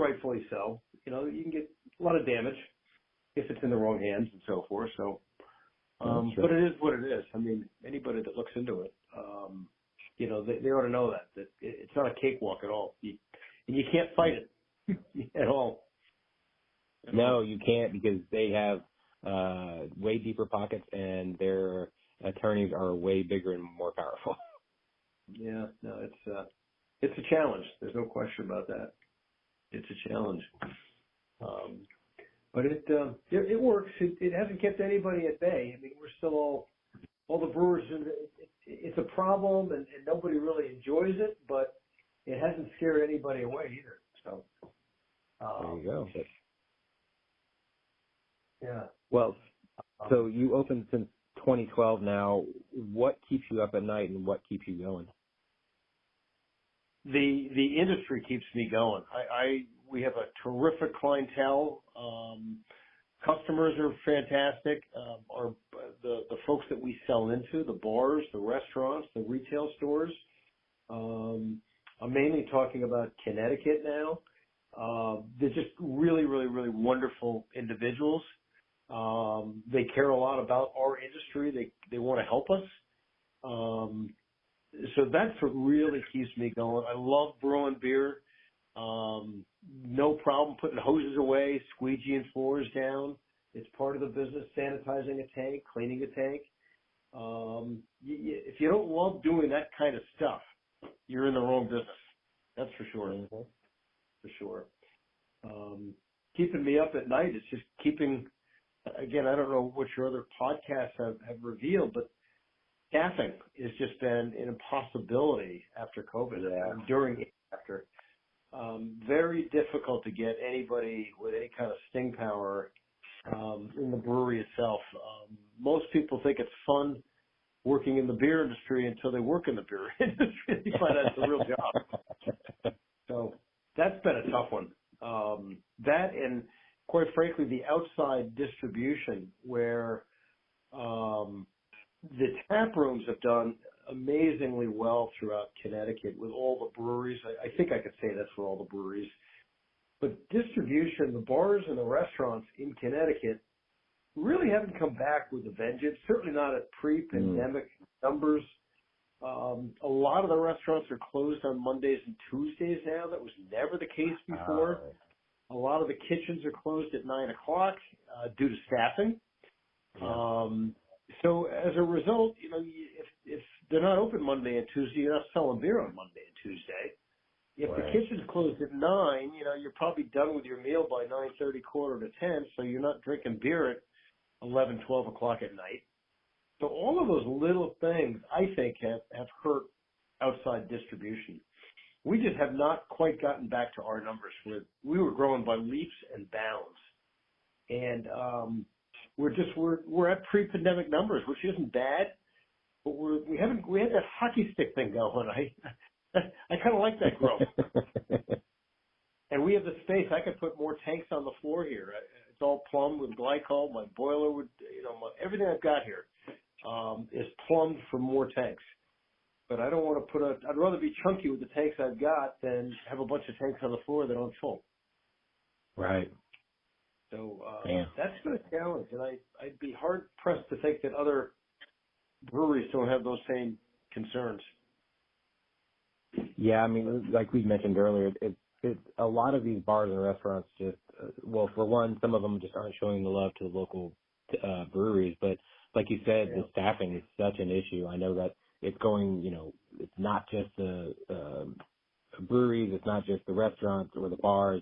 rightfully so. You can get a lot of damage if it's in the wrong hands and so forth. So, but it is what it is. I mean, anybody that looks into it, they ought to know that it's not a cakewalk at all. And you can't fight it at all. No, you can't, because they have way deeper pockets and their attorneys are way bigger and more powerful. Yeah, no, it's a challenge. There's no question about that. It's a challenge. But it works. It hasn't kept anybody at bay. I mean, we're still all the brewers. It's a problem, and nobody really enjoys it, but it hasn't scared anybody away either. So there you go. Yeah. Well, so you opened since 2012 now. What keeps you up at night, and what keeps you going? The industry keeps me going. We have a terrific clientele. Customers are fantastic. The folks that we sell into, the bars, the restaurants, the retail stores. I'm mainly talking about Connecticut now. They're just really, really, really wonderful individuals. They care a lot about our industry. They want to help us. So that's what really keeps me going. I love brewing beer. No problem putting hoses away, squeegeeing floors down. It's part of the business, sanitizing a tank, cleaning a tank. If you don't love doing that kind of stuff, you're in the wrong business. That's for sure. Mm-hmm. For sure. Keeping me up at night is just keeping, again, I don't know what your other podcasts have revealed, but staffing has just been an impossibility after COVID, during and after. Very difficult to get anybody with any kind of sting power in the brewery itself. Most people think it's fun working in the beer industry until they work in the beer industry. You find out it's a real job. So that's been a tough one. That and, quite frankly, the outside distribution where the tap rooms have done amazingly well throughout Connecticut with all the breweries. I think I could say that for all the breweries. But distribution, the bars and the restaurants in Connecticut really haven't come back with a vengeance, certainly not at pre-pandemic numbers. A lot of the restaurants are closed on Mondays and Tuesdays now. That was never the case before. A lot of the kitchens are closed at 9 o'clock due to staffing. So as a result, if they're not open Monday and Tuesday, you're not selling beer on Monday and Tuesday. If the kitchen's closed at 9, you're probably done with your meal by 9:30, quarter to 10, so you're not drinking beer at 11, 12 o'clock at night. So all of those little things, I think, have hurt outside distribution. We just have not quite gotten back to our numbers. We were growing by leaps and bounds. And we're at pre-pandemic numbers, which isn't bad, but we had that hockey stick thing going. I kind of like that growth. And we have the space. I could put more tanks on the floor here. It's all plumbed with glycol. My boiler would, everything I've got here is plumbed for more tanks. But I don't want to I'd rather be chunky with the tanks I've got than have a bunch of tanks on the floor that aren't full. Right. So that's been a challenge, and I'd be hard pressed to think that other breweries don't have those same concerns. Yeah, I mean, like we mentioned earlier, it's a lot of these bars and restaurants just, for one, some of them just aren't showing the love to the local breweries. But like you said, the staffing is such an issue. I know that it's going, it's not just the breweries, it's not just the restaurants or the bars.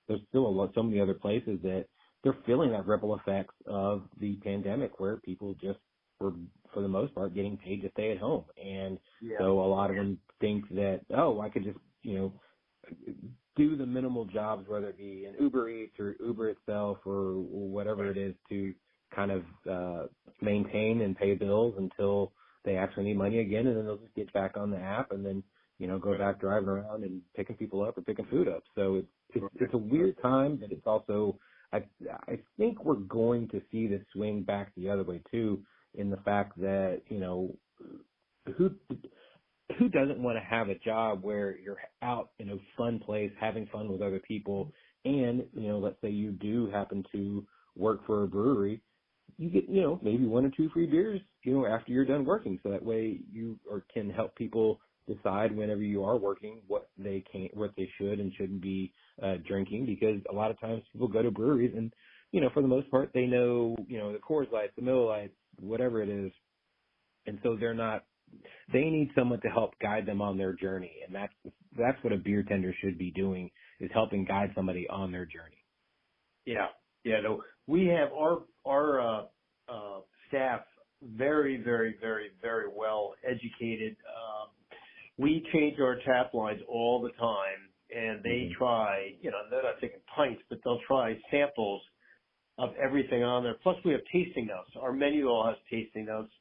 There's still so many other places that they're feeling that ripple effects of the pandemic where people just were, for the most part, getting paid to stay at home. And so a lot of them think that, I could just, do the minimal jobs, whether it be in Uber Eats or Uber itself or whatever it is, to kind of maintain and pay bills until they actually need money again, and then they'll just get back on the app and then, go back driving around and picking people up or picking food up. So it's a weird time, but it's also, I think we're going to see this swing back the other way too, in the fact that, who does doesn't want to have a job where you're out in a fun place, having fun with other people, and, let's say you do happen to work for a brewery, you get, maybe 1 or 2 free beers, after you're done working. So that way you can help people decide whenever you are working what they should and shouldn't be drinking, because a lot of times people go to breweries and, for the most part, they know, the Coors Lights, the Miller Lights, whatever it is. And so they need someone to help guide them on their journey. And that's what a beer tender should be doing, is helping guide somebody on their journey. Yeah. Yeah. No, we have our staff very, very, very, very well educated. We change our tap lines all the time, and they try, they're not taking pints, but they'll try samples of everything on there. Plus we have tasting notes. Our menu all has tasting notes.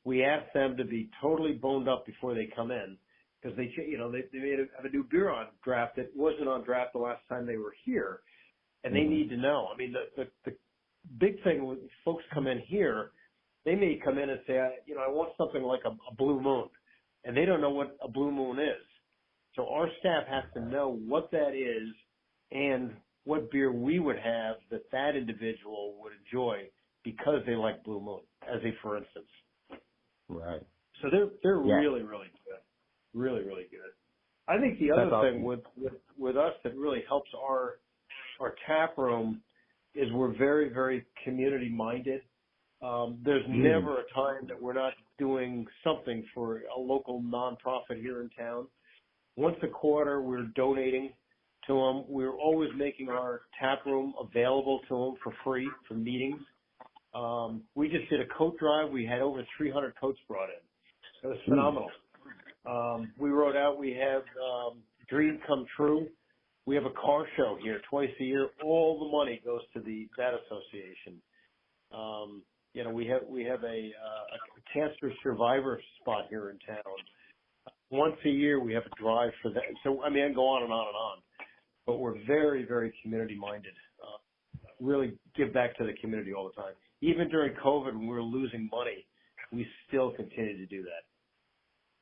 We ask them to be totally boned up before they come in, because they have a new beer on draft that wasn't on draft the last time they were here, and they need to know. I mean, the big thing when folks come in here, they may come in and say, I want something like a Blue Moon, and they don't know what a Blue Moon is. So our staff has to know what that is and what beer we would have that individual would enjoy because they like Blue Moon, as a for instance. Right. So they're really, really good. Really, really good. I think the other thing with us that really helps our tap room is we're very, very community minded. There's never a time that we're not doing something for a local nonprofit here in town. Once a quarter, we're donating to them. We're always making our tap room available to them for free for meetings. We just did a coat drive. We had over 300 coats brought in. It was phenomenal. We wrote out, we have Dream Come True. We have a car show here twice a year. All the money goes to that association. We have a cancer survivor spot here in town. Once a year, we have a drive for that. So, I mean, I can go on and on and on. But we're very, very community-minded. Really give back to the community all the time. Even during COVID, when we were losing money, we still continue to do that.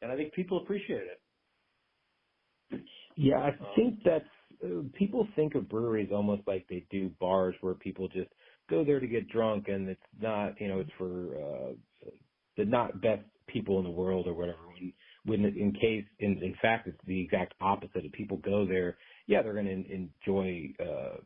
And I think people appreciate it. Yeah, I think people think of breweries almost like they do bars, where people just go there to get drunk, and it's not, it's for the not best people in the world or whatever. When in fact, it's the exact opposite. If people go there, yeah, they're going to enjoy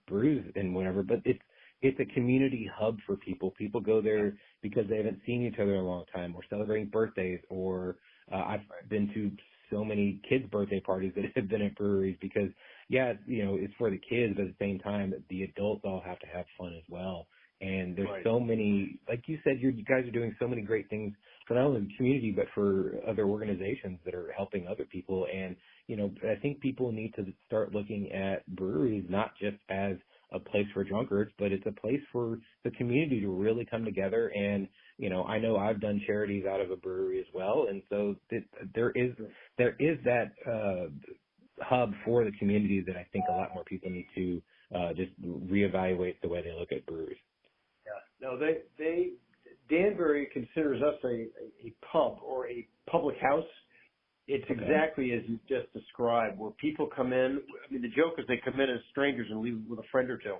brews and whatever, but it's a community hub for people. People go there because they haven't seen each other in a long time, or celebrating birthdays, or I've been to so many kids' birthday parties that have been at breweries because, it's for the kids, but at the same time, the adults all have to have fun as well. And there's so many, like you said, you guys are doing so many great things for not only the community, but for other organizations that are helping other people. And, I think people need to start looking at breweries not just as a place for drunkards, but it's a place for the community to really come together. And, I know I've done charities out of a brewery as well. And so there is that hub for the community that I think a lot more people need to just reevaluate the way they look at breweries. Yeah. No, Danbury considers us a pub or a public house. It's exactly as you just described, where people come in. I mean, the joke is they come in as strangers and leave with a friend or two.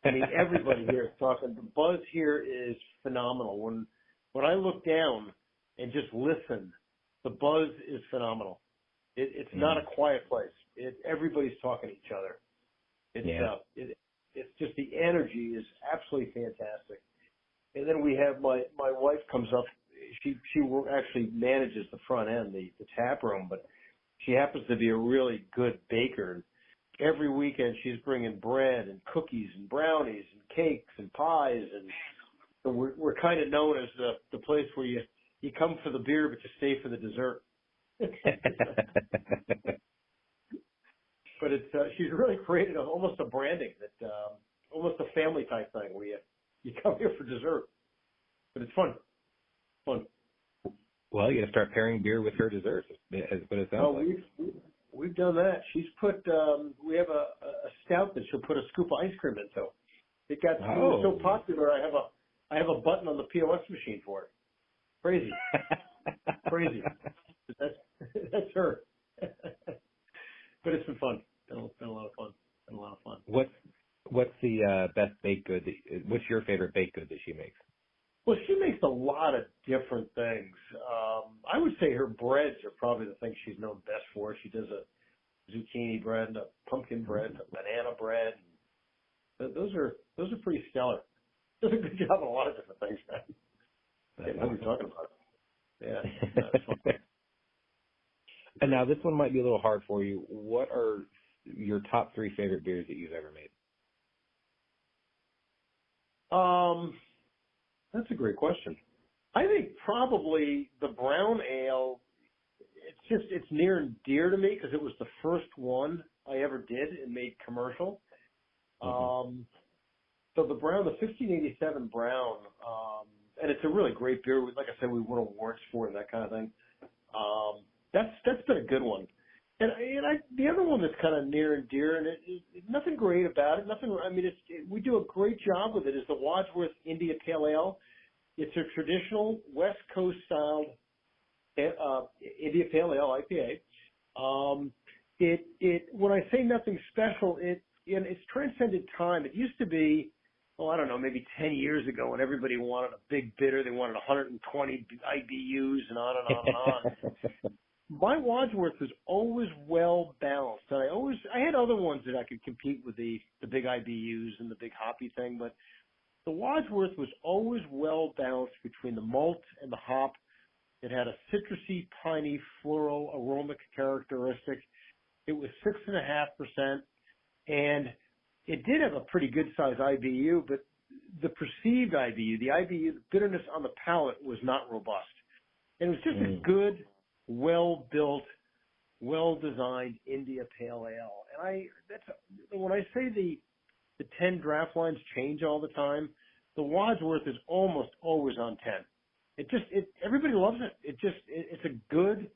I mean, everybody here is talking. The buzz here is phenomenal. When I look down and just listen, the buzz is phenomenal. It's not a quiet place. Everybody's talking to each other. It's just the energy is absolutely fantastic. And then we have my wife comes up. She actually manages the front end, the tap room, but she happens to be a really good baker. And every weekend she's bringing bread and cookies and brownies and cakes and pies, and so we're kind of known as the place where you come for the beer but you stay for the dessert. But she's really created almost a branding that almost a family type thing where you come here for dessert, but it's fun. Well, you got to start pairing beer with her desserts. Is what it sounds like. We've done that. She's put. We have a stout that she'll put a scoop of ice cream into. It got so popular. I have a button on the POS machine for it. Crazy, crazy. That's her. But it's been fun. Been a lot of fun. Been a lot of fun. What's the best baked good? What's your favorite baked good that she makes? Well, she makes a lot of different things. I would say her breads are probably the thing she's known best for. She does a zucchini bread, a pumpkin bread, a banana bread. Those are pretty stellar. Does a good job on a lot of different things, man. What are we talking about? Yeah. That's fun. And now this one might be a little hard for you. What are your top 3 favorite beers that you've ever made? That's a great question. I think probably the brown ale. It's near and dear to me because it was the first one I ever did and made commercial. Mm-hmm. So the 1587 brown, and it's a really great beer. Like I said, we won awards for it and that kind of thing. That's been a good one. And the other one that's kind of near and dear, and nothing great about it. We do a great job with it. Is the Wadsworth India Pale Ale. It's a traditional West Coast style India Pale Ale IPA. When I say nothing special, it's transcended time. It used to be, I don't know, maybe 10 years ago when everybody wanted a big bitter. They wanted 120 IBUs and on and on and on. My Wadsworth was always well balanced. And I had other ones that I could compete with the big IBUs and the big hoppy thing, but the Wadsworth was always well balanced between the malt and the hop. It had a citrusy, piney, floral, aromatic characteristic. It was 6.5%, and it did have a pretty good size IBU, but the perceived IBU, the bitterness on the palate was not robust. And it was just a good, well-built, well-designed India Pale Ale. And when I say the 10 draft lines change all the time, the Wadsworth is almost always on 10. Everybody loves it. It's a good,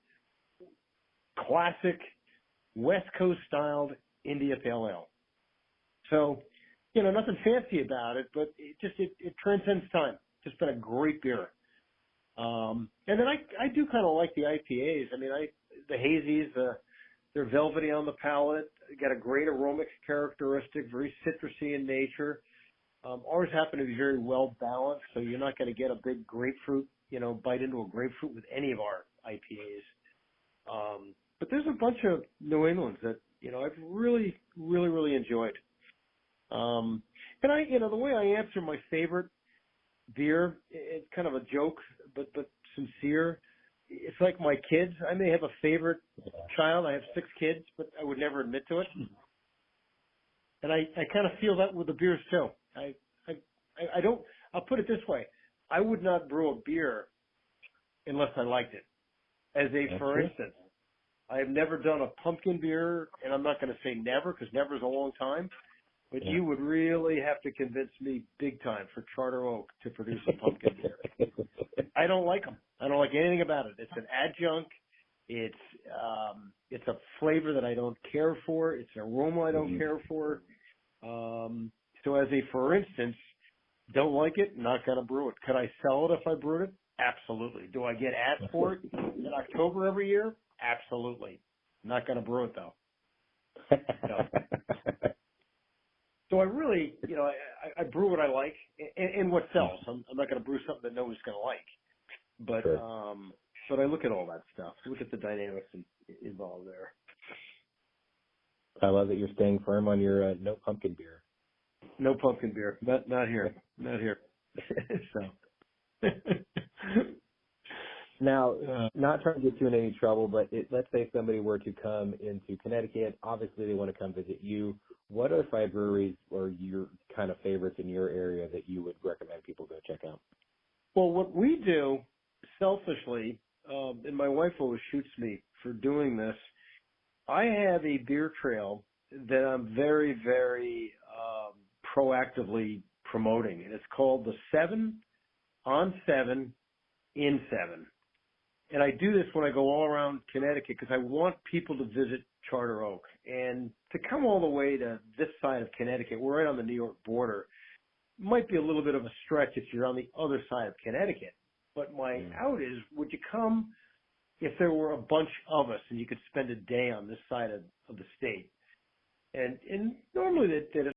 classic, West Coast styled India Pale Ale. So, nothing fancy about it, but it transcends time. Just been a great beer. And then I do kind of like the IPAs. The hazies, they're velvety on the palate, got a great aromatic characteristic, very citrusy in nature. Ours happen to be very well balanced, so you're not going to get a big grapefruit, bite into a grapefruit with any of our IPAs. But there's a bunch of New Englands that, I've really, really, really enjoyed. And the way I answer my favorite beer, it's kind of a joke, but sincere. It's like my kids. I may have a favorite child. I have 6 kids, but I would never admit to it. And I kind of feel that with the beers too. I don't, I'll put it this way. I would not brew a beer unless I liked it. For instance, I have never done a pumpkin beer, and I'm not going to say never because never is a long time, but you would really have to convince me big time for Charter Oak to produce a pumpkin beer. I don't like them. I don't like anything about it. It's an adjunct. It's a flavor that I don't care for. It's an aroma I don't care for. So for instance, don't like it, not going to brew it. Could I sell it if I brewed it? Absolutely. Do I get asked for it in October every year? Absolutely. Not going to brew it though. No. So I really, I brew what I like and what sells. I'm not going to brew something that no one's going to like. But sure. But I look at all that stuff. Look at the dynamics involved there. I love that you're staying firm on your no pumpkin beer. No pumpkin beer. Not here. Not here. So. Now, not trying to get you in any trouble, but let's say somebody were to come into Connecticut. Obviously, they want to come visit you. What are 5 breweries or your kind of favorites in your area that you would recommend people go check out? Well, what we do, selfishly, and my wife always shoots me for doing this, I have a beer trail that I'm very, very proactively promoting, and it's called the 7 on 7 in 7. And I do this when I go all around Connecticut because I want people to visit Charter Oak. And to come all the way to this side of Connecticut, we're right on the New York border, might be a little bit of a stretch if you're on the other side of Connecticut. But my out is, would you come if there were a bunch of us and you could spend a day on this side of the state. And normally that